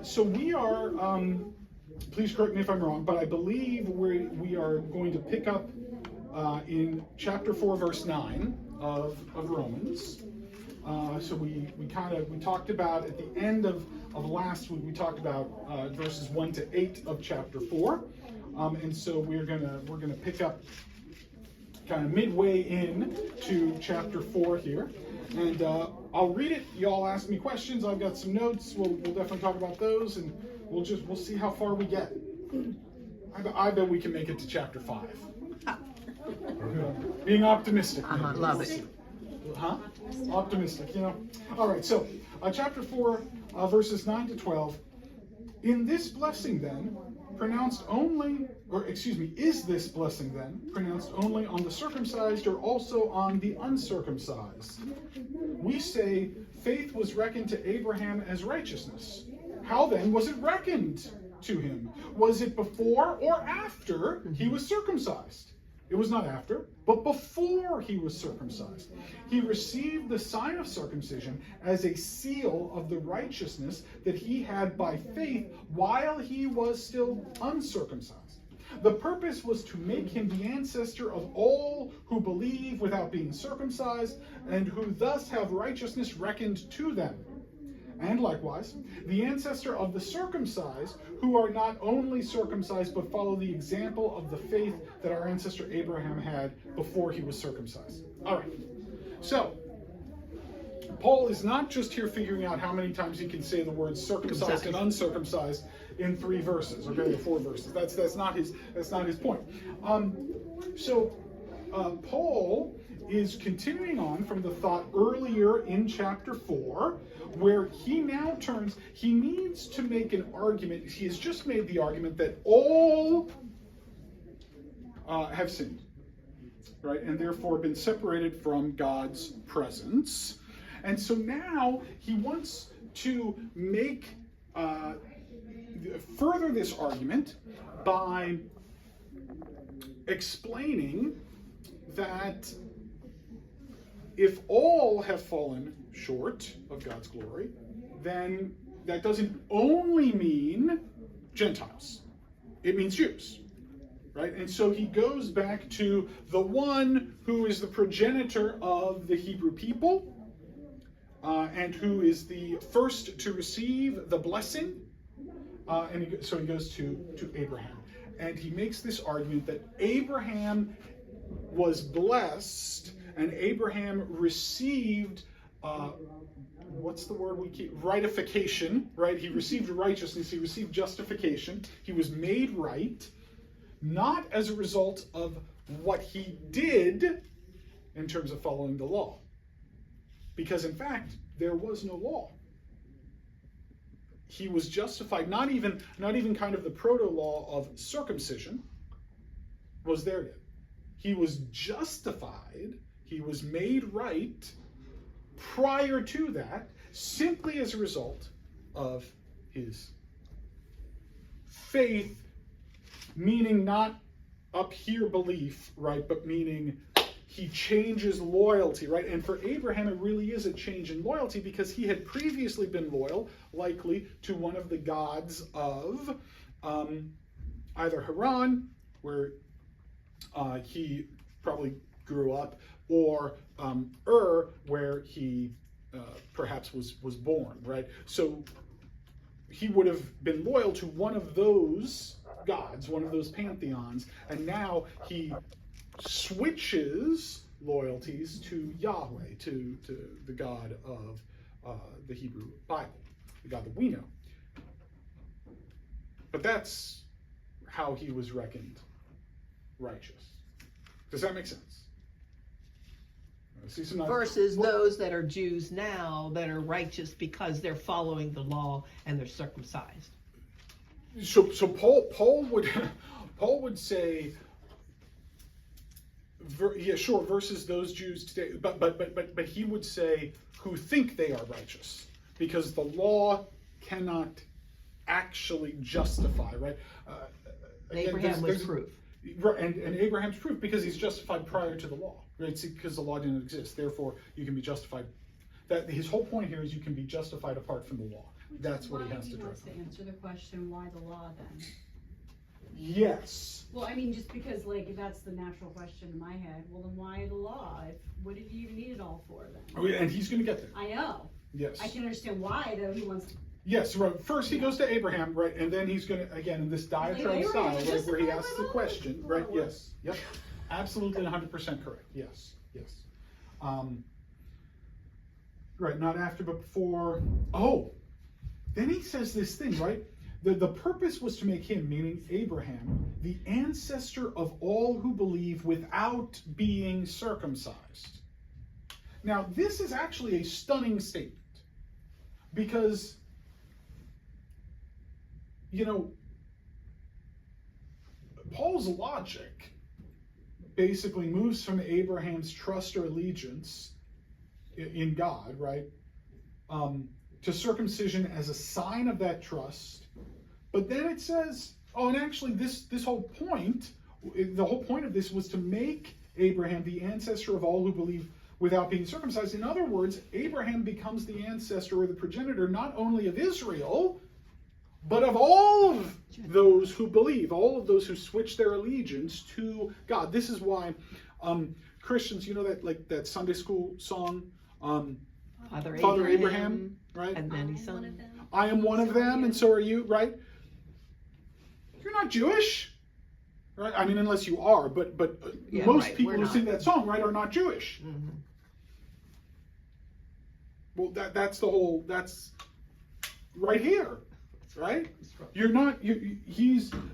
So we are, please correct me if I'm wrong, but I believe we are going to pick up in chapter 4, verse 9 of Romans. So we talked about at the end of last week, we talked about verses 1 to 8 of chapter 4. And so we're gonna pick up kind of midway in to chapter 4 here. And I'll read it. Y'all ask me questions. I've got some notes. We'll definitely talk about those, and we'll see how far we get. I bet we can make it to chapter 5. Being optimistic. Love it. Huh? Optimistic, you know. All right, so chapter 4, verses 9 to 12. In this blessing then, is this blessing then pronounced only on the circumcised or also on the uncircumcised? We say faith was reckoned to Abraham as righteousness. How then was it reckoned to him? Was it before or after he was circumcised? It was not after, but before he was circumcised. He received the sign of circumcision as a seal of the righteousness that he had by faith while he was still uncircumcised. The purpose was to make him the ancestor of all who believe without being circumcised, and who thus have righteousness reckoned to them. And likewise, the ancestor of the circumcised, who are not only circumcised, but follow the example of the faith that our ancestor Abraham had before he was circumcised. All right. So, Paul is not just here figuring out how many times he can say the words circumcised and uncircumcised in 3 verses, okay, the 4 verses. That's not his point. Paul is continuing on from the thought earlier in chapter 4, where he now he needs to make an argument. He has just made the argument that all have sinned, right, and therefore been separated from God's presence. And so now he wants to make further this argument by explaining that if all have fallen short of God's glory, then that doesn't only mean Gentiles. It means Jews, right? And so he goes back to the one who is the progenitor of the Hebrew people, and who is the first to receive the blessing. So he goes to Abraham. And he makes this argument that Abraham was blessed, and Abraham received, what's the word we keep? Rightification, right? He received righteousness, he received justification, he was made right, not as a result of what he did in terms of following the law. Because in fact, there was no law. He was justified, not even kind of the proto-law of circumcision was there yet. He was justified, he was made right prior to that, simply as a result of his faith, meaning not up here belief, right, but meaning he changes loyalty, right? And for Abraham, it really is a change in loyalty, because he had previously been loyal, likely, to one of the gods of either Haran, where he probably grew up, or where he perhaps was born, right? So he would have been loyal to one of those gods, one of those pantheons, and now he switches loyalties to Yahweh, to the God of the Hebrew Bible, the God that we know. But that's how he was reckoned righteous. Does that make sense? Versus those that are Jews now that are righteous because they're following the law and they're circumcised. So Paul would say, versus those Jews today, but he would say who think they are righteous, because the law cannot actually justify, right? Abraham was proof. And Abraham's proof because he's justified prior to the law, right? See, because the law didn't exist, therefore you can be justified. That his whole point here is you can be justified apart from the law. That's what he has to He drive wants to home. answer the question, why the law then? Yes. Well, I mean, just because like that's the natural question in my head. Well, then why the law? What did you even need it all for then? Oh, yeah, and he's going to get there. I know. Yes. I can understand why though. He wants. Yes, right. First he goes to Abraham, right, and then he's going to, again, in this diatribe Abraham style, was right, where he justified asks by the the question, law. right, yes, yep, absolutely 100% correct, yes, yes. Right, not after, but before. Oh, then he says this thing, right? The purpose was to make him, meaning Abraham, the ancestor of all who believe without being circumcised. Now, this is actually a stunning statement because, you know, Paul's logic basically moves from Abraham's trust or allegiance in God, right, to circumcision as a sign of that trust. But then it says, oh, and actually this whole point, the whole point of this was to make Abraham the ancestor of all who believe without being circumcised. In other words, Abraham becomes the ancestor or the progenitor not only of Israel, but of all of those who believe, all of those who switch their allegiance to God. This is why Christians, you know that Sunday school song, Father Abraham, right? And then his son. I am one of them, and so are you, right? You're not Jewish, right? I mean, unless you are, but Yeah, most right, people we're who not. sing that song, right, are not Jewish. Mm-hmm. Well, that's the whole. That's right here, right? You're not.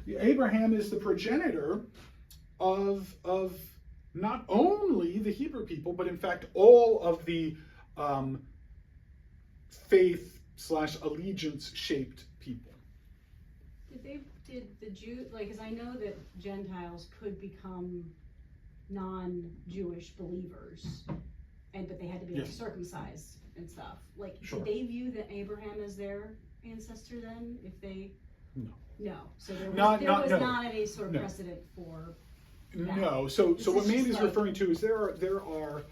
Abraham is the progenitor of not only the Hebrew people, but in fact all of the faith/allegiance shaped people. Did the Jew, like, because I know that Gentiles could become non-Jewish believers, but they had to be like, Yes. circumcised and stuff. Like, Sure. did they view that Abraham as their ancestor then? If they no, so there was No. not any sort of No. precedent for. No. So This what is just Mandy's like- referring to is there are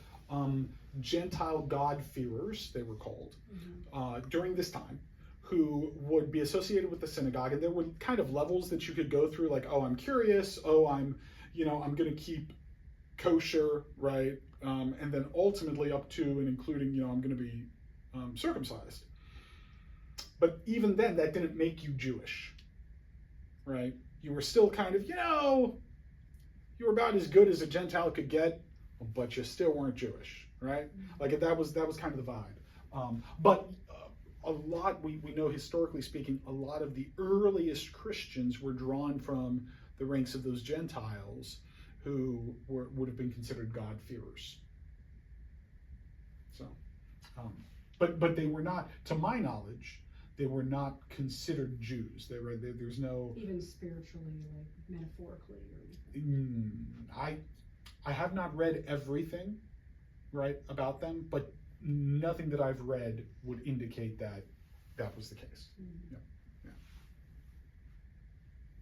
Gentile God-fearers, they were called, during this time, who would be associated with the synagogue, and there were kind of levels that you could go through, like, oh, I'm curious, oh, I'm going to keep kosher, right, and then ultimately up to and including, I'm going to be circumcised. But even then, that didn't make you Jewish, right? You were still kind of, you were about as good as a Gentile could get, but you still weren't Jewish, right? Like that was kind of the vibe. But a lot, we know historically speaking, a lot of the earliest Christians were drawn from the ranks of those Gentiles who would have been considered God-fearers. So, but they were not, to my knowledge, they were not considered Jews. There's no Even spiritually, like metaphorically, I have not read everything, right, about them, but nothing that I've read would indicate that was the case. Mm-hmm. Yeah.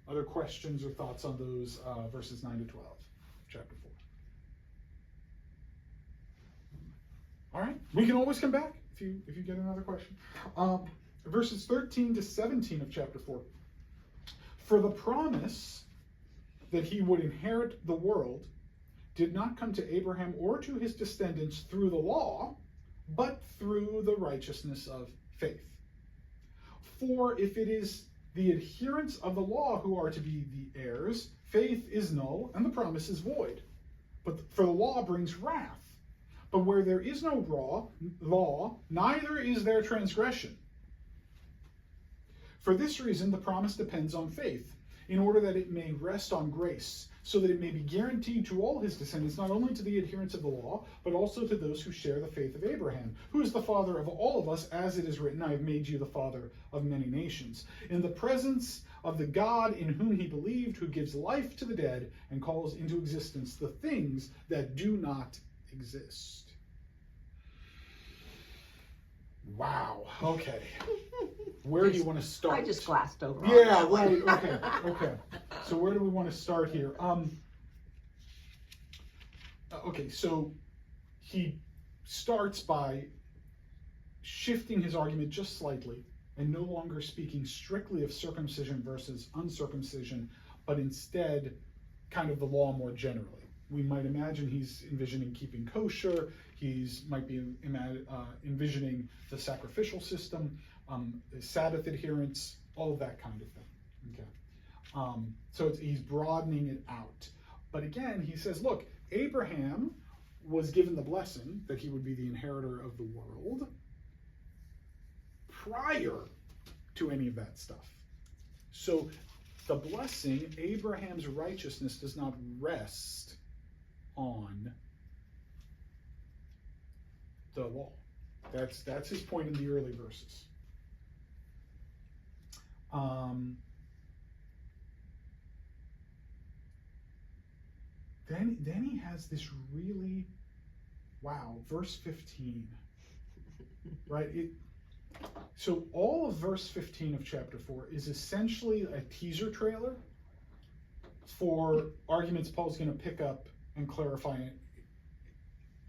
Other questions or thoughts on those verses 9 to 12, chapter 4? All right, we can always come back if you get another question. Verses 13 to 17 of chapter 4. For the promise that he would inherit the world did not come to Abraham or to his descendants through the law, but through the righteousness of faith. For if it is the adherents of the law who are to be the heirs, faith is null and the promise is void. But for the law brings wrath. But where there is no law, neither is there transgression. For this reason, the promise depends on faith, in order that it may rest on grace, so that it may be guaranteed to all his descendants, not only to the adherents of the law, but also to those who share the faith of Abraham, who is the father of all of us, as it is written, I have made you the father of many nations, in the presence of the God in whom he believed, who gives life to the dead and calls into existence the things that do not exist. Wow. Okay. Where do you want to start? I just glassed over. Yeah, right. Okay. So where do we want to start here? Okay, so he starts by shifting his argument just slightly, and no longer speaking strictly of circumcision versus uncircumcision, but instead kind of the law more generally. We might imagine he's envisioning keeping kosher, might be envisioning the sacrificial system, Sabbath adherence, all of that kind of thing. Okay, so he's broadening it out. But again, he says, look, Abraham was given the blessing that he would be the inheritor of the world prior to any of that stuff. So the blessing, Abraham's righteousness, does not rest on the law. That's his point in the early verses. Then he has this really, wow, verse 15, right? So all of verse 15 of chapter 4 is essentially a teaser trailer for arguments Paul's going to pick up and clarify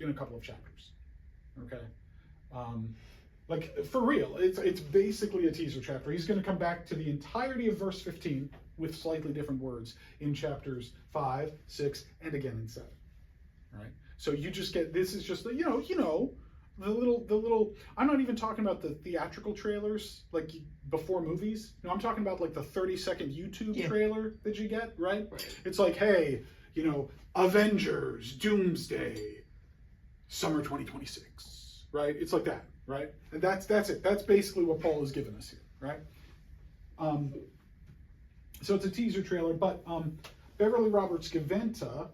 in a couple of chapters. Okay, like for real, it's basically a teaser chapter. He's going to come back to the entirety of verse 15 with slightly different words in chapters 5, 6, and again in 7. Right? So you just get, this is just the little. I'm not even talking about the theatrical trailers like before movies. No, I'm talking about like the 30-second YouTube trailer that you get. Right? It's like, hey, Avengers, Doomsday, Summer 2026. Right? It's like that. Right? And that's it. That's basically what Paul has given us here. Right? So it's a teaser trailer, but Beverly Roberts-Gaventa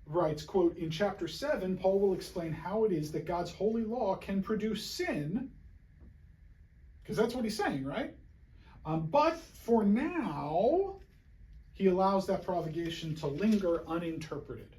writes, quote, in chapter 7, Paul will explain how it is that God's holy law can produce sin, because that's what he's saying, right? But for now, he allows that provocation to linger uninterpreted.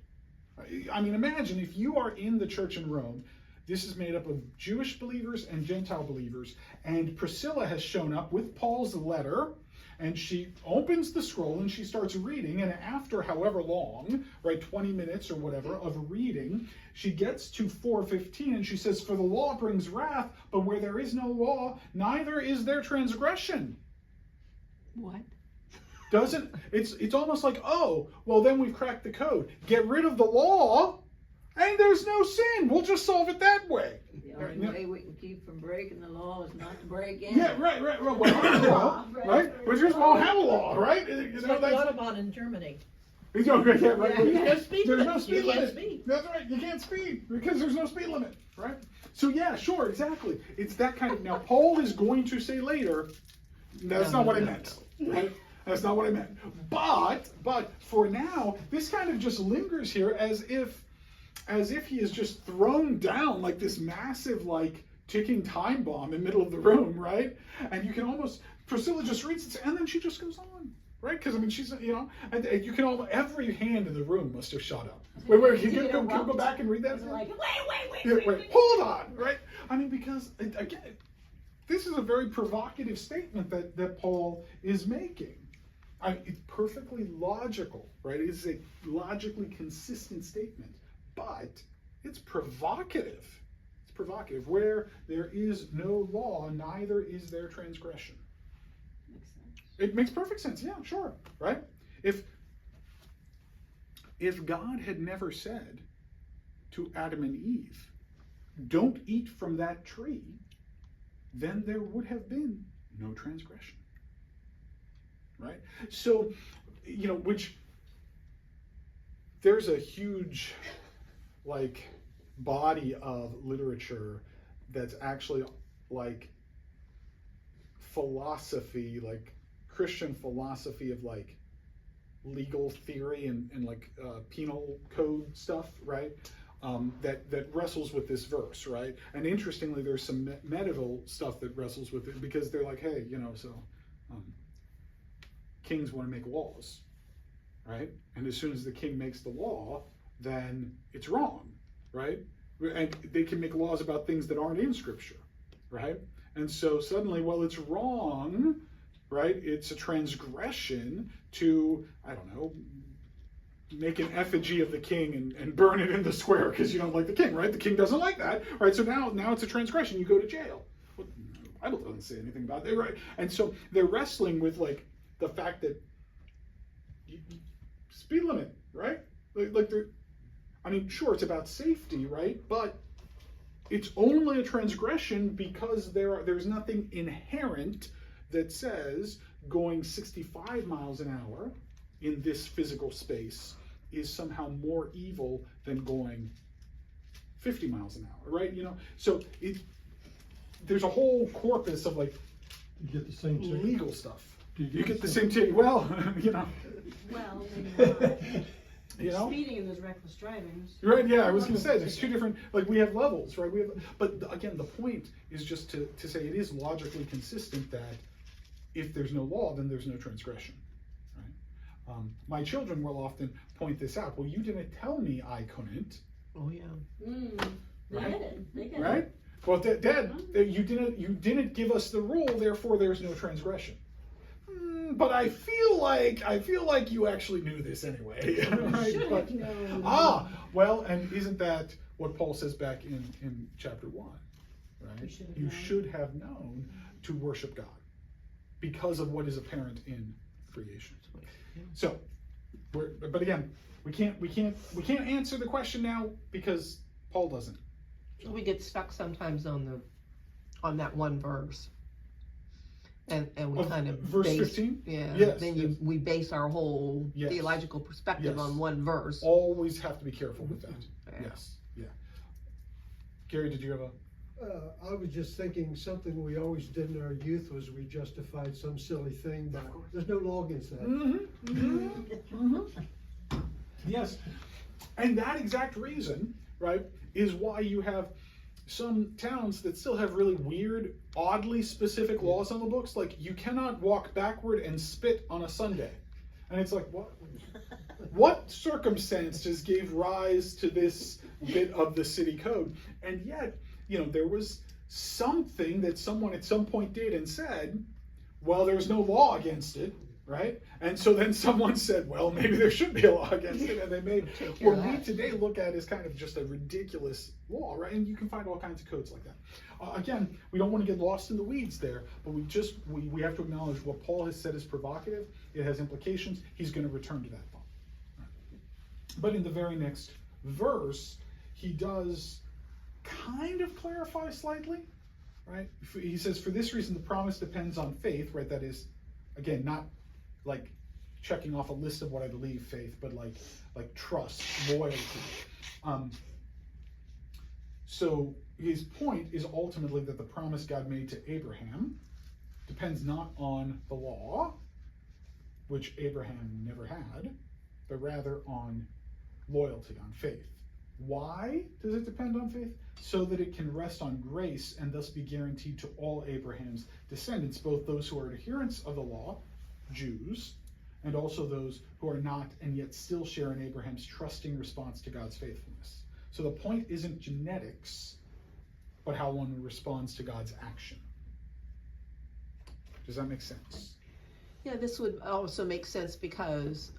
I mean, imagine if you are in the church in Rome. This is made up of Jewish believers and Gentile believers, and Priscilla has shown up with Paul's letter, and she opens the scroll and she starts reading, and after however long, right, 20 minutes or whatever of reading, she gets to 4:15 and she says, for the law brings wrath, but where there is no law, neither is there transgression. What? It's almost like, oh, well then we've cracked the code. Get rid of the law, and there's no sin. We'll just solve it that way. The only way we can keep from breaking the law is not to break in. Yeah, right. Well, right? We just won't have a law, right? What about in Germany? Right. There's no speed There's limit. no speed You can't limit. speed. That's right. You can't speed because there's no speed limit, right? So yeah, sure, exactly. It's that kind of. Now Paul is going to say later, that's not what I meant. Right? That's not what I meant. But for now, this kind of just lingers here as if he is just thrown down like this massive, like, ticking time bomb in the middle of the room, right? And you can almost, Priscilla just reads it, and then she just goes on, right? Because, I mean, she's, and you can almost, every hand in the room must have shot up. Wait, can you go back and read that? Like, Wait, hold on, right? I mean, because, again, this is a very provocative statement that Paul is making. It's perfectly logical, right? It is a logically consistent statement. But it's provocative. It's provocative. Where there is no law, neither is there transgression. Makes sense. It makes perfect sense. Yeah, sure. Right? If God had never said to Adam and Eve, don't eat from that tree, then there would have been no transgression. Right? So, which there's a huge like body of literature that's actually like philosophy, like Christian philosophy of like legal theory and like penal code stuff, right? That wrestles with this verse, right? And interestingly, there's some medieval stuff that wrestles with it because they're like, hey, kings want to make laws, right? And as soon as the king makes the law, then it's wrong, right? And they can make laws about things that aren't in Scripture, right? And so suddenly, well, it's wrong, right? It's a transgression to, I don't know, make an effigy of the king and burn it in the square because you don't like the king, right? The king doesn't like that, right? So now it's a transgression. You go to jail. Bible doesn't say anything about it, right? And so they're wrestling with like the fact that speed limit, right? Like they're, I mean, sure, it's about safety, right? But it's only a transgression because there's nothing inherent that says going 65 miles an hour in this physical space is somehow more evil than going 50 miles an hour, right? You know, so there's a whole corpus of like You get the same ticket. legal stuff. Do You get the same ticket. Well, you know, Well, maybe not. you know. Speeding and there's reckless driving. Right, yeah, I was gonna say, there's two different, like, we have levels, right? But again, the point is just to say it is logically consistent that if there's no law, then there's no transgression, right? My children will often point this out. Well, you didn't tell me I couldn't, Oh, yeah. They Right. get it. They get right? it. Well, Dad, you didn't give us the rule, therefore there's no transgression. But I feel like you actually knew this anyway, right? Should But, have known. well, and isn't that what Paul says back in chapter 1, right? You should have known to worship God because of what is apparent in creation. So, but again, we can't answer the question now because Paul doesn't. We get stuck sometimes on that one verse. And we Of kind of verse base, 15? yeah. Yes, Then yes. we base our whole Yes. theological perspective Yes. on one verse. Always have to be careful with that. Yeah. Yes, yeah. Gary, did you have a? I was just thinking something we always did in our youth was we justified some silly thing, but there's no law against that. Yes, and that exact reason, right, is why you have some towns that still have really weird, oddly specific laws on the books. Like, you cannot walk backward and spit on a Sunday. And it's like, what circumstances gave rise to this bit of the city code? And yet, you know, there was something that someone at some point did and said, well, there's no law against it, right? And so then someone said, well, maybe there should be a law against it, and they made what we today look at as kind of just a ridiculous law, right? And you can find all kinds of codes like that. Again, we don't want to get lost in the weeds there, but we have to acknowledge what Paul has said is provocative. It has implications. He's going to return to that thought. Right. But in the very next verse, he does kind of clarify slightly, right? He says, for this reason, the promise depends on faith, right? That is, again, not like checking off a list of what I believe faith, but like trust, loyalty. So his point is ultimately that the promise God made to Abraham depends not on the law, which Abraham never had, but rather on loyalty, on faith. Why does it depend on faith? So that it can rest on grace and thus be guaranteed to all Abraham's descendants, both those who are adherents of the law, Jews, and also those who are not and yet still share in Abraham's trusting response to God's faithfulness. So the point isn't genetics, but how one responds to God's action. Does that make sense? Yeah, this would also make sense because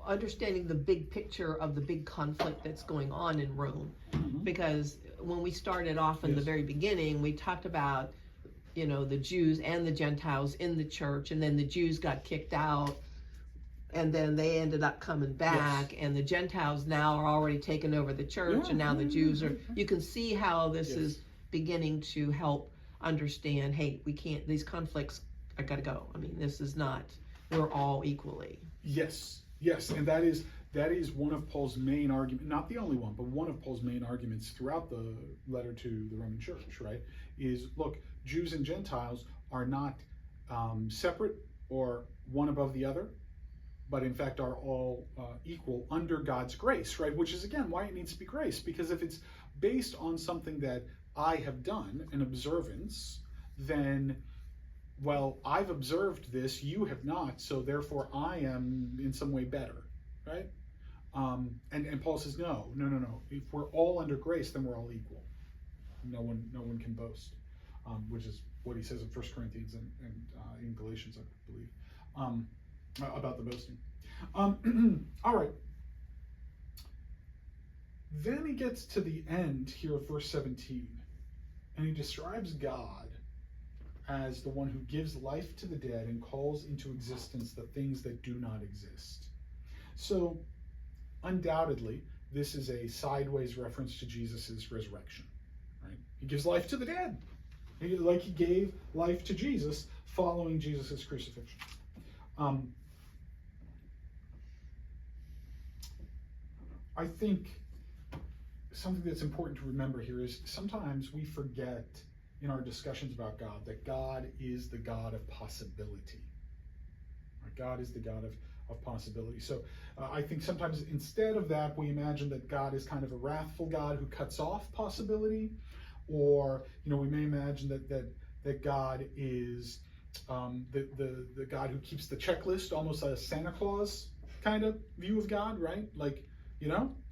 understanding the big picture of the big conflict that's going on in Rome. Because when we started off in the very beginning, we talked about, you know, the Jews and the Gentiles in the church, and then the Jews got kicked out, and then they ended up coming back, and the Gentiles now are already taking over the church, and now the Jews are, you can see how this is beginning to help understand, hey, we can't, these conflicts are gotta go. I mean, this is not, we're all equally. Yes, and that is one of Paul's main arguments, not the only one, but one of Paul's main arguments throughout the letter to the Roman church, right? Is, look, Jews and Gentiles are not separate or one above the other, but in fact are all equal under God's grace, right? Which is, again, why it needs to be grace, because if it's based on something that I have done, an observance, then, well, I've observed this, you have not, so therefore I am in some way better, right? And Paul says, no. If we're all under grace, then we're all equal. No one can boast, which is what he says in 1 Corinthians and in Galatians, I believe, about the boasting. All right. Then he gets to the end here of verse 17, and he describes God as the one who gives life to the dead and calls into existence the things that do not exist. So, undoubtedly, this is a sideways reference to Jesus' resurrection. Right? He gives life to the dead, like he gave life to Jesus following Jesus' crucifixion. I think something that's important to remember here is sometimes we forget in our discussions about God that God is the God of possibility. God is the God of possibility. So I think sometimes instead of that, we imagine that God is kind of a wrathful God who cuts off possibility, or we may imagine that God is the God who keeps the checklist, almost a Santa Claus kind of view of God, right? Like,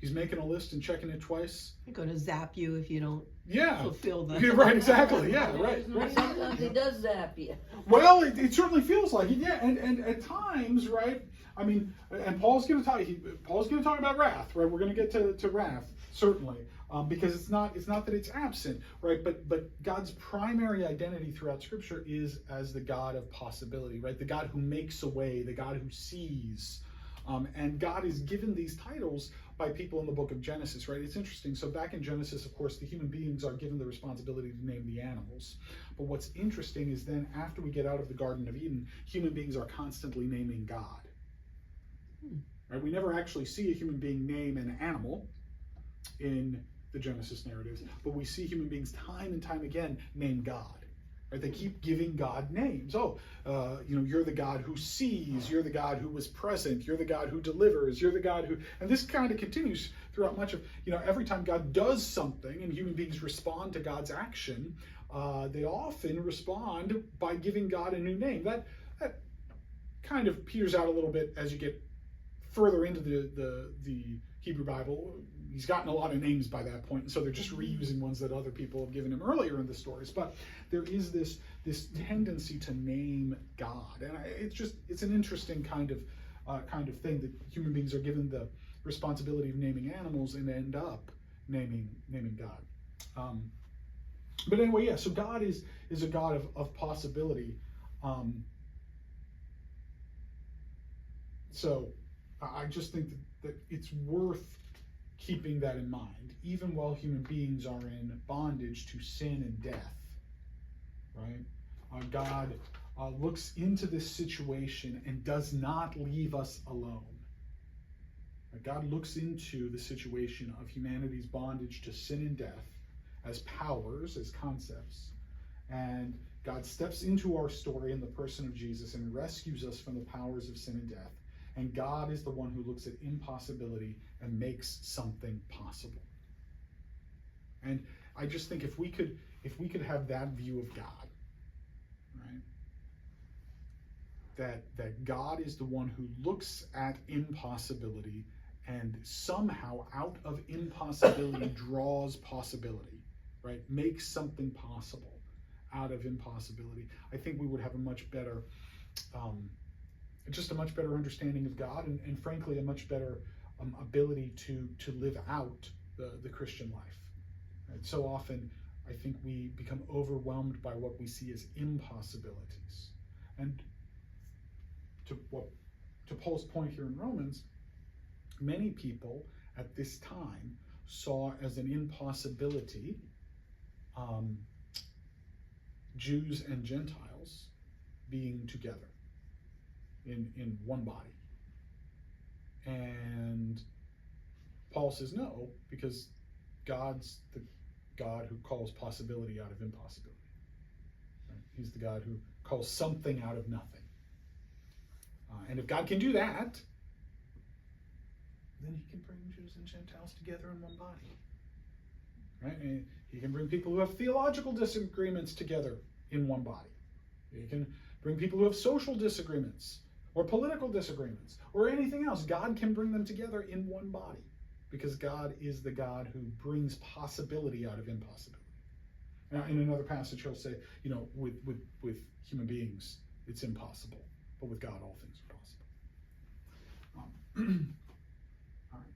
he's making a list and checking it twice. I'm going to zap you if you don't Yeah. fulfill the... Yeah, right, exactly. Yeah, right. Sometimes he does zap you. Well, it certainly feels like it, yeah. And at times, right? I mean, and Paul's going to talk about wrath, right? We're going to get to wrath, certainly, because it's not that it's absent, right? But God's primary identity throughout Scripture is as the God of possibility, right? The God who makes a way, the God who sees. And God is given these titles by people in the book of Genesis, right? It's interesting. So back in Genesis, of course, the human beings are given the responsibility to name the animals. But what's interesting is then after we get out of the Garden of Eden, human beings are constantly naming God. Right? We never actually see a human being name an animal in the Genesis narratives, but we see human beings time and time again name God. Right? They keep giving God names. You're the God who sees. You're the God who was present. You're the God who delivers. You're the God who... And this kind of continues throughout much of... every time God does something and human beings respond to God's action, they often respond by giving God a new name. That kind of peters out a little bit as you get further into the Hebrew Bible. He's gotten a lot of names by that point, and so they're just reusing ones that other people have given him earlier in the stories. But there is this tendency to name God, and it's an interesting kind of thing that human beings are given the responsibility of naming animals and end up naming God. But anyway, yeah. So God is a God of possibility. So I just think that it's worth keeping that in mind, even while human beings are in bondage to sin and death, right? God looks into this situation and does not leave us alone. God looks into the situation of humanity's bondage to sin and death as powers, as concepts, and God steps into our story in the person of Jesus and rescues us from the powers of sin and death. And God is the one who looks at impossibility and makes something possible. And I just think if we could have that view of God, right? That God is the one who looks at impossibility and somehow out of impossibility draws possibility, right? Makes something possible out of impossibility. I think we would have a much better understanding of God, and frankly, a much better ability to live out the Christian life. Right? So often, I think we become overwhelmed by what we see as impossibilities. And to Paul's point here in Romans, many people at this time saw as an impossibility Jews and Gentiles being together in one body. And Paul says no, because God's the God who calls possibility out of impossibility. Right? He's the God who calls something out of nothing. And if God can do that, then he can bring Jews and Gentiles together in one body. Right? And he can bring people who have theological disagreements together in one body. He can bring people who have social disagreements or political disagreements or anything else. God can bring them together in one body because God is the God who brings possibility out of impossibility. Now, in another passage, he'll say, with human beings, it's impossible, but with God, all things are possible. All right.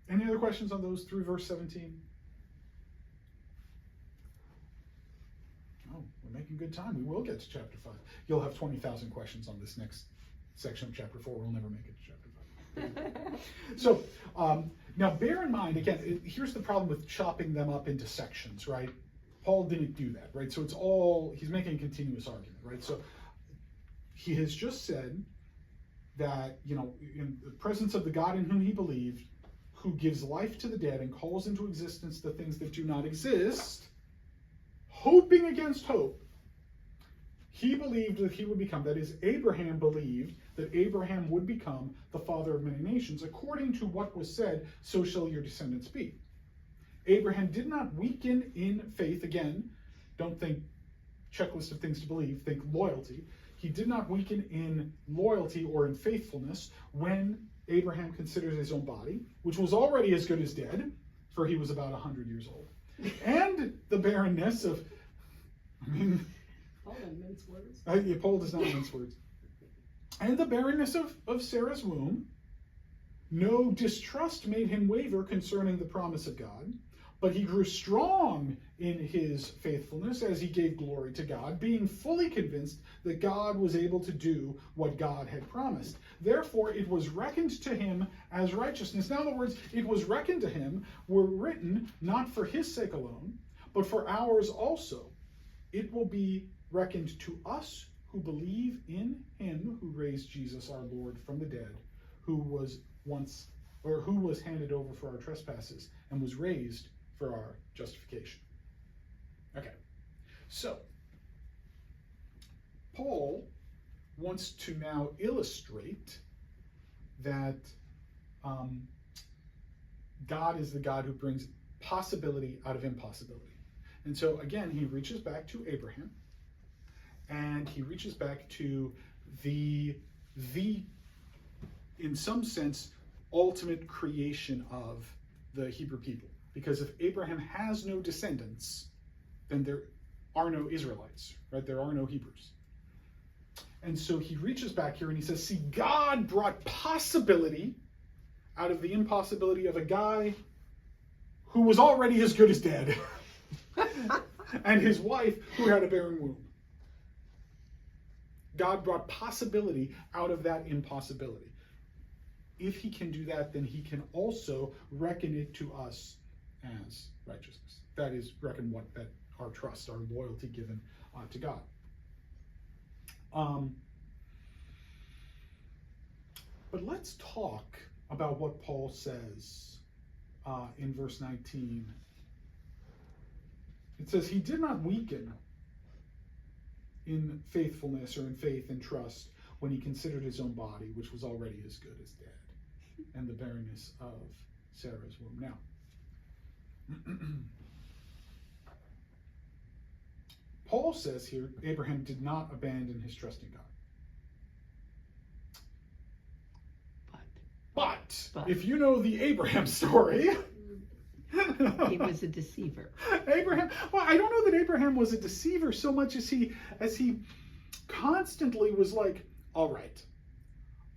Any other questions on those through verse 17? Oh, we're making good time. We will get to chapter 5. You'll have 20,000 questions on this next section of chapter 4. We'll never make it to chapter 5. So now bear in mind, again, here's the problem with chopping them up into sections, right? Paul didn't do that, right? So he's making a continuous argument, right? So he has just said that, in the presence of the God in whom he believed, who gives life to the dead and calls into existence the things that do not exist, hoping against hope, he believed that he would become, that is, Abraham believed that Abraham would become the father of many nations, according to what was said, so shall your descendants be. Abraham did not weaken in faith. Again, don't think checklist of things to believe, think loyalty. He did not weaken in loyalty or in faithfulness when Abraham considered his own body, which was already as good as dead, for he was about 100 years old. And the barrenness of, Paul didn't mince words. Paul does not mince words. And the barrenness of Sarah's womb. No distrust made him waver concerning the promise of God, but he grew strong in his faithfulness as he gave glory to God, being fully convinced that God was able to do what God had promised. Therefore, it was reckoned to him as righteousness. Now, in other words, it was reckoned to him, were written not for his sake alone, but for ours also. It will be reckoned to us who believe in him who raised Jesus our Lord from the dead, who was handed over for our trespasses and was raised for our justification. Okay, so Paul wants to now illustrate that God is the God who brings possibility out of impossibility. And so again, he reaches back to Abraham, and he reaches back to the in some sense, ultimate creation of the Hebrew people. Because if Abraham has no descendants, then there are no Israelites, right? There are no Hebrews. And so he reaches back here and he says, see, God brought possibility out of the impossibility of a guy who was already as good as dead, and his wife who had a barren womb. God brought possibility out of that impossibility. If he can do that, then he can also reckon it to us as righteousness. That is, reckon that our trust, our loyalty given to God. But let's talk about what Paul says in verse 19. It says, he did not weaken in faithfulness or in faith and trust when he considered his own body, which was already as good as dead, and the barrenness of Sarah's womb. Now, Paul says here, Abraham did not abandon his trust in God. But if you know the Abraham story, he was a deceiver. Abraham, well, I don't know that Abraham was a deceiver so much as he constantly was like, all right,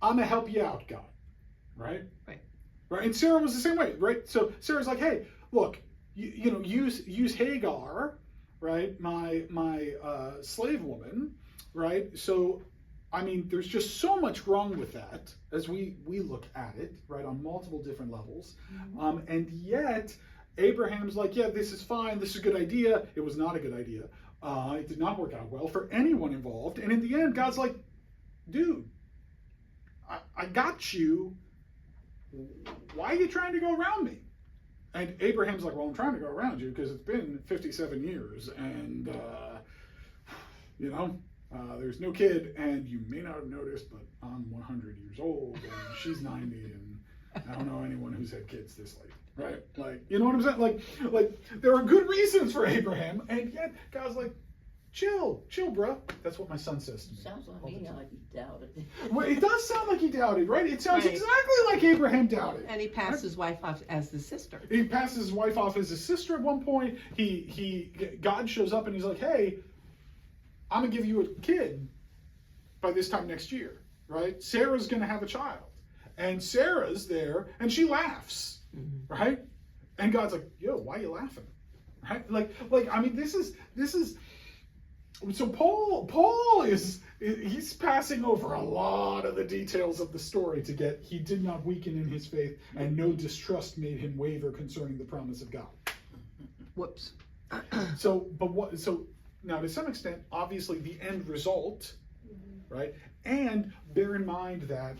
I'm gonna help you out, God. Right? Right. And Sarah was the same way, right? So Sarah's like, hey, look, use Hagar, right? My slave woman, right? So, I mean, there's just so much wrong with that as we look at it, right, on multiple different levels. Mm-hmm. And yet, Abraham's like, yeah, this is fine. This is a good idea. It was not a good idea. It did not work out well for anyone involved. And in the end, God's like, dude, I got you. Why are you trying to go around me? And Abraham's like, well, I'm trying to go around you because it's been 57 years and, there's no kid, and you may not have noticed, but I'm 100 years old and she's 90, and I don't know anyone who's had kids this late, right? Like, you know what I'm saying? Like there are good reasons for Abraham, and yet God's like, chill, bro. That's what my son says to me. Sounds like me like he doubted. Well, it does sound like he doubted, right? It sounds exactly like Abraham doubted. And he passed his wife off as the sister. He passes his wife off as his sister at one point. God shows up and he's like, hey, I'm gonna give you a kid by this time next year, right? Sarah's gonna have a child. And Sarah's there and she laughs, right? And God's like, yo, why are you laughing? Right? Like, I mean, this is So Paul he's passing over a lot of the details of the story to get he did not weaken in his faith, and no distrust made him waver concerning the promise of God. Whoops. So now to some extent, obviously the end result, right? And bear in mind that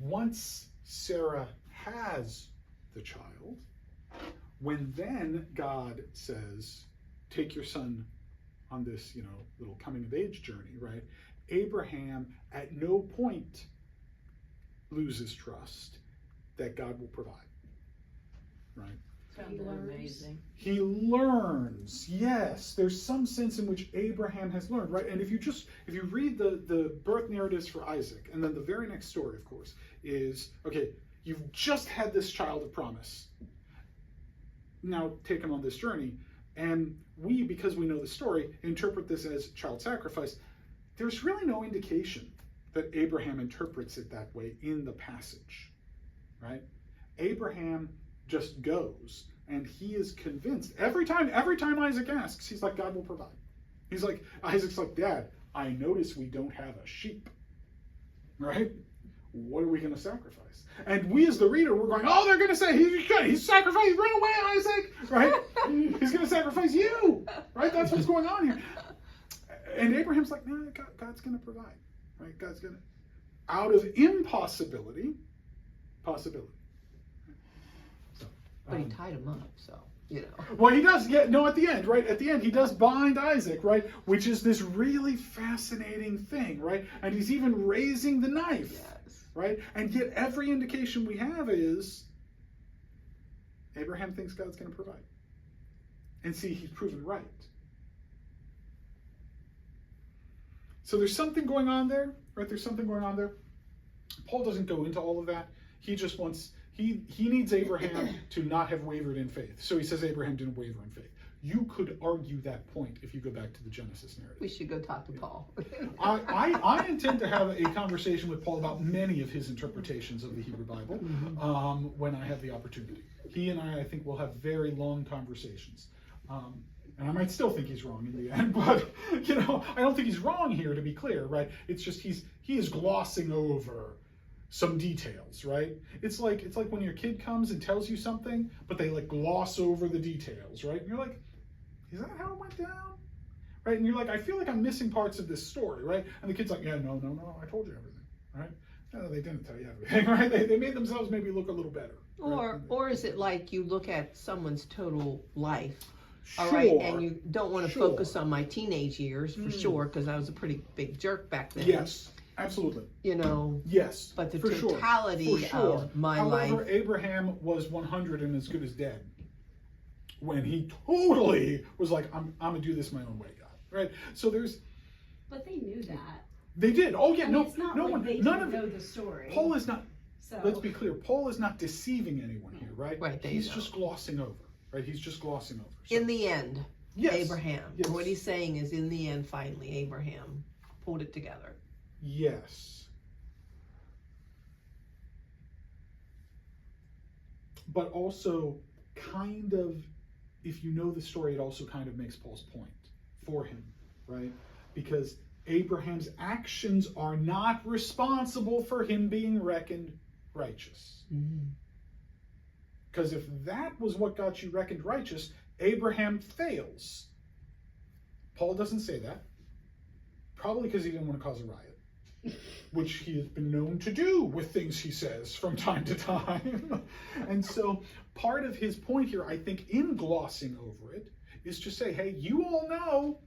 once Sarah has the child, when then God says, take your son on this, little coming of age journey, right? Abraham at no point loses trust that God will provide, right? Sounds amazing. He learns, yes. There's some sense in which Abraham has learned, right? And if you read the birth narratives for Isaac, and then the very next story, of course, is, okay, you've just had this child of promise. Now take him on this journey. And we, because we know the story, interpret this as child sacrifice. There's really no indication that Abraham interprets it that way in the passage, right? Abraham just goes, and he is convinced. Every time Isaac asks, he's like, God will provide. He's like, Isaac's like, Dad, I notice we don't have a sheep, right? What are we going to sacrifice? And we as the reader, we're going, oh, they're going to say, he's sacrificed, run away, Isaac, right? He's going to sacrifice you, right? That's what's going on here. And Abraham's like, no, God's going to provide, right? God's going to, out of impossibility, possibility. So, But he tied him up, so, Well, he does, at the end, right? At the end, he does bind Isaac, right? Which is this really fascinating thing, right? And he's even raising the knife. Yes. Right? And yet every indication we have is Abraham thinks God's going to provide. And see, he's proven right. So there's something going on there, right? There's something going on there. Paul doesn't go into all of that. He just wants, he needs Abraham to not have wavered in faith. So he says Abraham didn't waver in faith. You could argue that point if you go back to the Genesis narrative. We should go talk to Paul. I intend to have a conversation with Paul about many of his interpretations of the Hebrew Bible when I have the opportunity. He and I think, will have very long conversations. And I might still think he's wrong in the end, but I don't think he's wrong here, to be clear, right? It's just he is glossing over some details, right? It's like when your kid comes and tells you something, but they like gloss over the details, right? And you're like, is that how it went down? Right? And you're like, I feel like I'm missing parts of this story, right? And the kid's like, yeah, no, I told you everything, right? No, they didn't tell you everything, right? They made themselves maybe look a little better. Right? Or is it like you look at someone's total life, Sure. all right, and you don't want to Sure. focus on my teenage years for sure, because I was a pretty big jerk back then. Yes, absolutely. Yes, But the for totality sure. of my However, life. Abraham was 100 and as good as dead when he totally was like, I'm gonna do this my own way, God. Right? So But they knew that. they did. Oh yeah, I mean, it's not no like one, they none didn't of know the story. Paul is not. So Let's be clear. Paul is not deceiving anyone here, right? Right, they He's know. just glossing over, right? He's just glossing over. So- In the end, yes, Abraham. yes. What he's saying is, in the end, finally, Abraham pulled it together. Yes. But also, kind of, if you know the story, it also kind of makes Paul's point for him, right? Because Abraham's actions are not responsible for him being reckoned righteous. Because if that was what got you reckoned righteous, Abraham fails. Paul doesn't say that. Probably because he didn't want to cause a riot, which he has been known to do with things he says from time to time. And so part of his point here, I think, in glossing over it, is to say, hey, you all know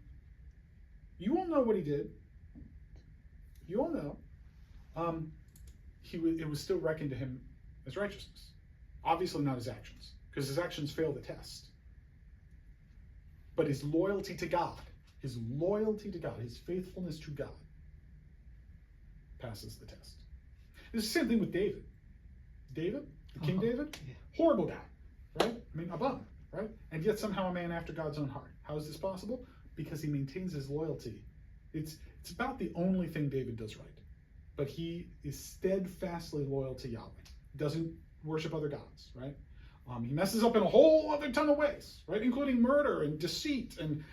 what he did. You all know. It was still reckoned to him as righteousness. Obviously not his actions, because his actions fail the test. But his loyalty to God, his faithfulness to God, passes the test. It's the same thing with David. David, the King David, horrible guy, right? I mean, a bum, right? And yet somehow a man after God's own heart. How is this possible? Because he maintains his loyalty. It's about the only thing David does right. But he is steadfastly loyal to Yahweh. Doesn't worship other gods, right? He messes up in a whole other ton of ways, right? Including murder and deceit and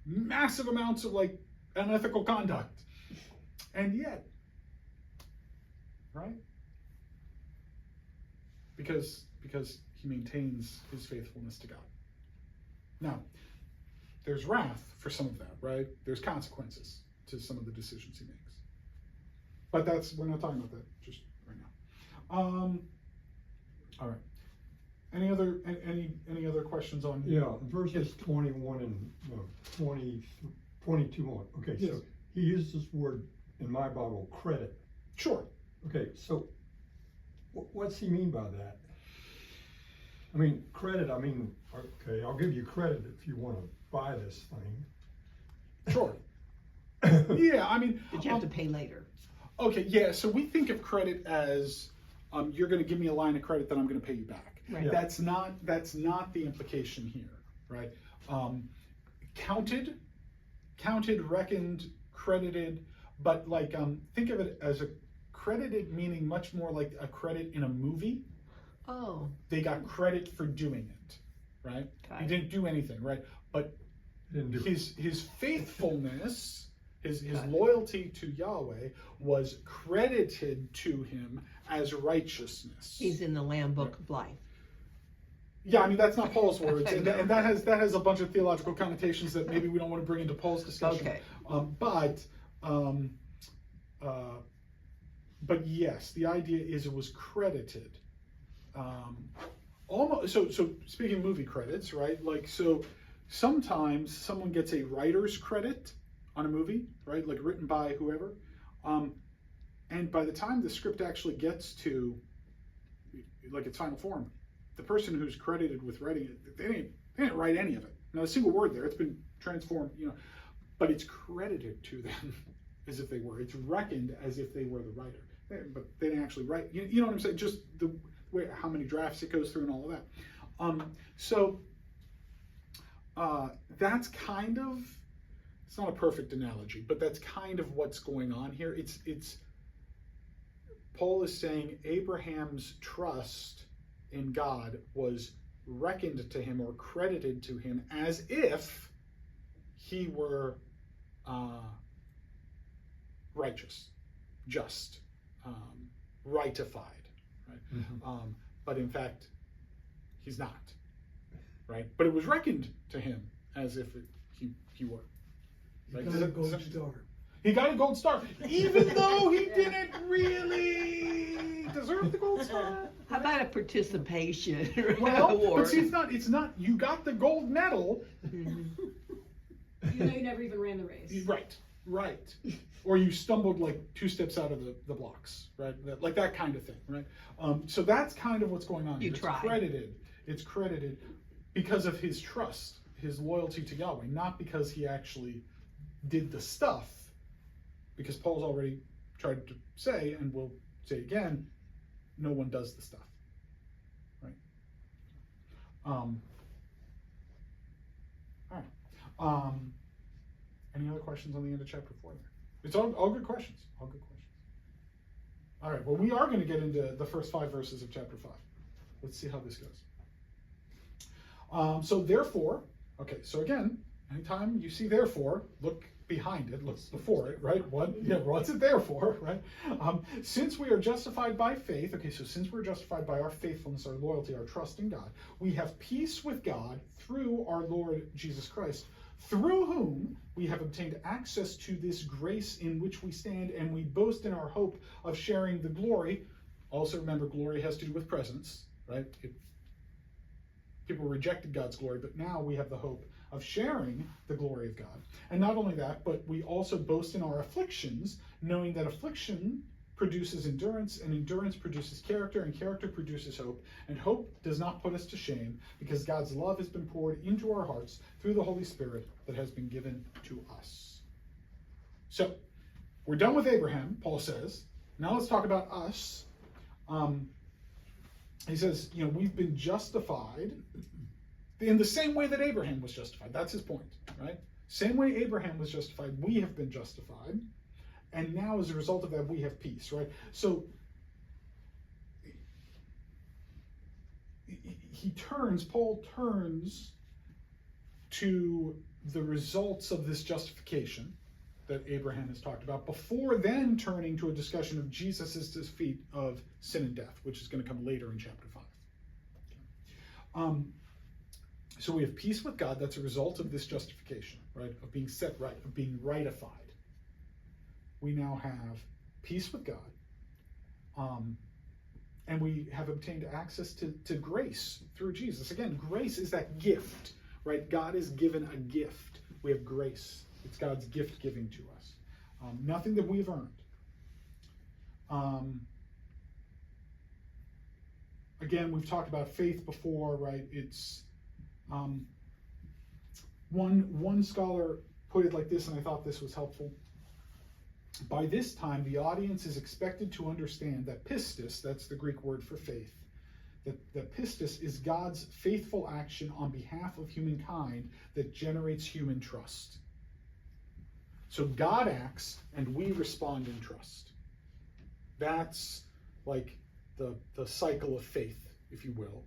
massive amounts of like unethical conduct. And yet, right? Because he maintains his faithfulness to God. Now, there's wrath for some of that, right? There's consequences to some of the decisions he makes. But we're not talking about that just right now. All right. Any other questions on? Yeah, verses 21 and 22 on. Okay, Yes. so he uses this word in my Bible, credit. Sure. Okay, so what's he mean by that? I mean, credit, okay, I'll give you credit if you want to buy this thing. Sure. Yeah, I mean. But you have to pay later. Okay, yeah, so we think of credit as you're going to give me a line of credit that I'm going to pay you back. Right. Yeah. That's not the implication here, right? Counted, reckoned, credited, but like think of it as a credited, meaning much more like a credit in a movie. Oh. They got credit for doing it, right? Got He it. didn't do anything, right? But Didn't do it. his faithfulness, his Got it. loyalty to Yahweh was credited to him as righteousness. He's in the Lamb Book of Life. Yeah, I mean that's not Paul's words, I and, know. and that has a bunch of theological connotations that maybe we don't want to bring into Paul's discussion. Okay. But yes, the idea is it was credited. Almost so. Speaking of movie credits, right? Like so, sometimes someone gets a writer's credit on a movie, right? Like written by whoever, and by the time the script actually gets to like its final form, the person who's credited with writing it, they didn't write any of it. Not a single word there. It's been transformed, but it's credited to them as if they were. It's reckoned as if they were the writer, but they didn't actually write. You know what I'm saying? Just the way how many drafts it goes through and all of that. That's kind of, it's not a perfect analogy, but that's kind of what's going on here. It's Paul is saying Abraham's trust in God was reckoned to him or credited to him as if he were righteous, just, rightified, right? Mm-hmm. But in fact, he's not, right? But it was reckoned to him as if he were. You Right? got a gold star. He got a gold star, even though he didn't really deserve the gold star. How about a participation Well, award? but see, it's not. You got the gold medal, Even though you never even ran the race. right, or you stumbled like 2 steps out of the blocks, right? Like that kind of thing, right? So that's kind of what's going on. You here. tried. It's credited because of his trust, his loyalty to Yahweh, not because he actually did the stuff. Because Paul's already tried to say, and will say again, no one does the stuff, right? All right. Any other questions on the end of chapter 4 there? It's all good questions. All good questions. All right. Well, we are going to get into the first 5 verses of chapter 5. Let's see how this goes. So therefore, okay. So again, anytime you see therefore, look behind it, look before it, right? What's it there for, right? Since we are justified by faith, okay, so since we're justified by our faithfulness, our loyalty, our trust in God, we have peace with God through our Lord Jesus Christ, through whom we have obtained access to this grace in which we stand, and we boast in our hope of sharing the glory. Also remember, glory has to do with presence, right? People rejected God's glory, but now we have the hope of sharing the glory of God. And not only that, but we also boast in our afflictions, knowing that affliction produces endurance, and endurance produces character, and character produces hope. And hope does not put us to shame, because God's love has been poured into our hearts through the Holy Spirit that has been given to us. So, we're done with Abraham, Paul says. Now let's talk about us. He says, we've been justified in the same way that Abraham was justified. That's his point, right? Same way Abraham was justified, we have been justified. And now as a result of that, we have peace, right? So Paul turns to the results of this justification that Abraham has talked about, before then turning to a discussion of Jesus' defeat of sin and death, which is going to come later in chapter 5. So we have peace with God. That's a result of this justification, right? Of being set right, of being rightified. We now have peace with God. And we have obtained access to grace through Jesus. Again, grace is that gift, right? God is given a gift. We have grace. It's God's gift giving to us. Nothing that we've earned. Again, we've talked about faith before, right? It's one scholar put it like this, and I thought this was helpful. By this time, the audience is expected to understand that pistis, that's the Greek word for faith, that pistis is God's faithful action on behalf of humankind that generates human trust. So God acts and we respond in trust. That's like the cycle of faith, if you will,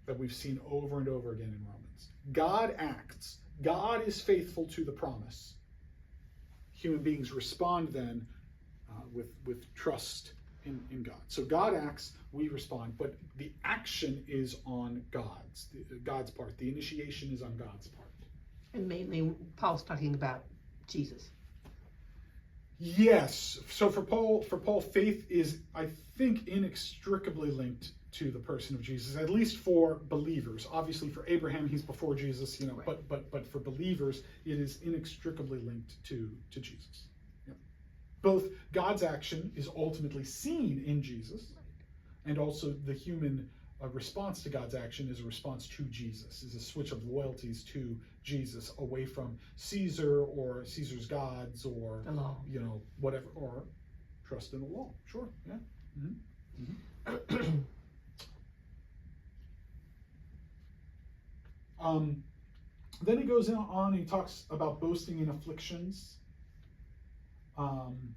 that we've seen over and over again in Romans. God acts. God is faithful to the promise. Human beings respond then with trust in God. So God acts, we respond, but the action is on God's part. The initiation is on God's part. And mainly, Paul's talking about Jesus. Yes. So for Paul, faith is, I think, inextricably linked to the person of Jesus, at least for believers. Obviously, for Abraham, he's before Jesus, right. but for believers, it is inextricably linked to Jesus. Yeah. Both God's action is ultimately seen in Jesus, and also the human response to God's action is a response to Jesus, is a switch of loyalties to Jesus, away from Caesar or Caesar's gods or The law. Whatever, or trust in the law. Sure, yeah. Mm-hmm. Mm-hmm. Then he goes on, he talks about boasting in afflictions. And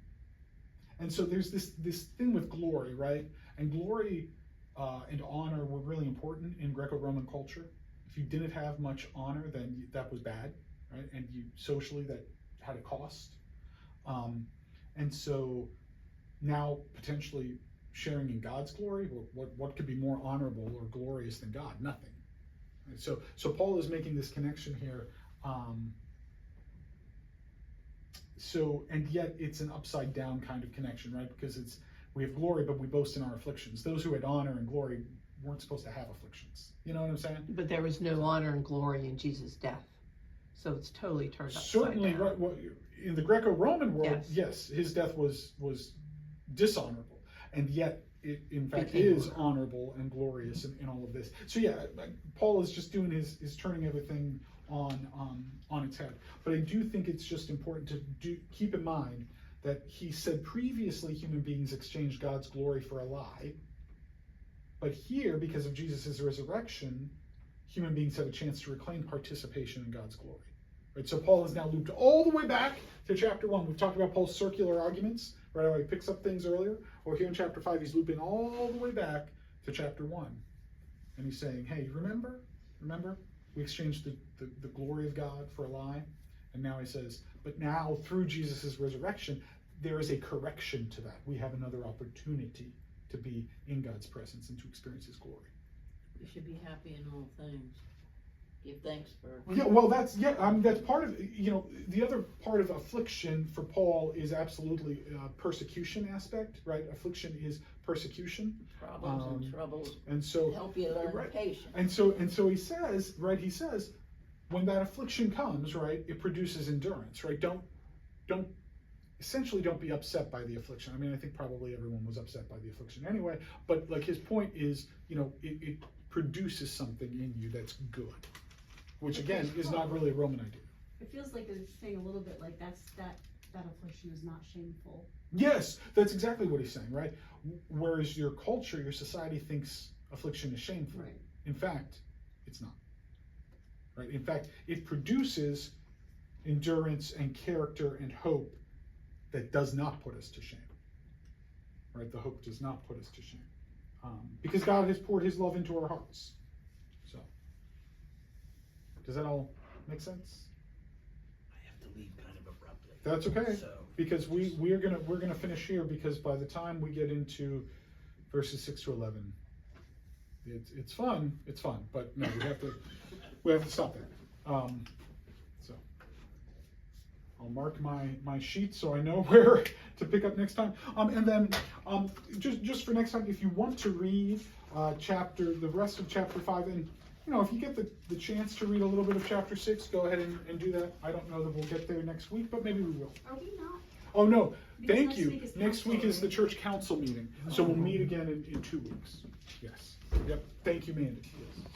so there's this thing with glory, right? And glory and honor were really important in Greco-Roman culture. If you didn't have much honor, then that was bad, right? And socially that had a cost. And so now potentially sharing in God's glory, what could be more honorable or glorious than God? Nothing. So Paul is making this connection here. And yet it's an upside down kind of connection, right? Because we have glory, but we boast in our afflictions. Those who had honor and glory weren't supposed to have afflictions. You know what I'm saying? But there was no honor and glory in Jesus' death. So it's totally turned upside Certainly, down. right. Well, in the Greco-Roman world, Yes. his death was dishonorable. And yet it in fact Became is honorable and glorious in all of this. So yeah, Paul is just doing his turning everything on its head. But I do think it's just important to keep in mind that he said previously human beings exchanged God's glory for a lie. But here, because of Jesus' resurrection, human beings have a chance to reclaim participation in God's glory. Right? So Paul has now looped all the way back to chapter 1. We've talked about Paul's circular arguments, right? How he picks up things earlier. Or here in chapter 5, he's looping all the way back to chapter 1. And he's saying, hey, remember? We exchanged the glory of God for a lie. And now he says, but now through Jesus' resurrection, there is a correction to that. We have another opportunity to be in God's presence and to experience his glory. We should be happy in all things. Give thanks for. Yeah, well, that's part of, the other part of affliction for Paul is absolutely persecution aspect, right? Affliction is persecution. Problems and troubles. And so Help you learn right. patience. And so he says, right, when that affliction comes, right, it produces endurance, right? Don't be upset by the affliction. I mean, I think probably everyone was upset by the affliction anyway, but like his point is, it produces something in you that's good, which again is not really a Roman idea. It feels like it's saying a little bit like that affliction is not shameful. Yes, that's exactly what he's saying, right? Whereas your culture, your society thinks affliction is shameful. Right. In fact, it's not. Right? In fact, it produces endurance and character and hope that does not put us to shame. Right? The hope does not put us to shame. Because God has poured his love into our hearts. So, does that all make sense? I have to leave kind of abruptly. That's okay, So, because we're gonna finish here, because by the time we get into verses 6 to 11, it's fun, but no, we have to stop there. So I'll mark my sheet so I know where to pick up next time. And then just for next time, if you want to read the rest of chapter 5, and if you get the chance to read a little bit of chapter 6, go ahead and do that. I don't know that we'll get there next week, but maybe we will. Are we not? Oh no, Because thank next you. week is Next week council, is the right? church council meeting, so we'll meet again in 2 weeks. Yes. Yep. Thank you, Mandy. Yes.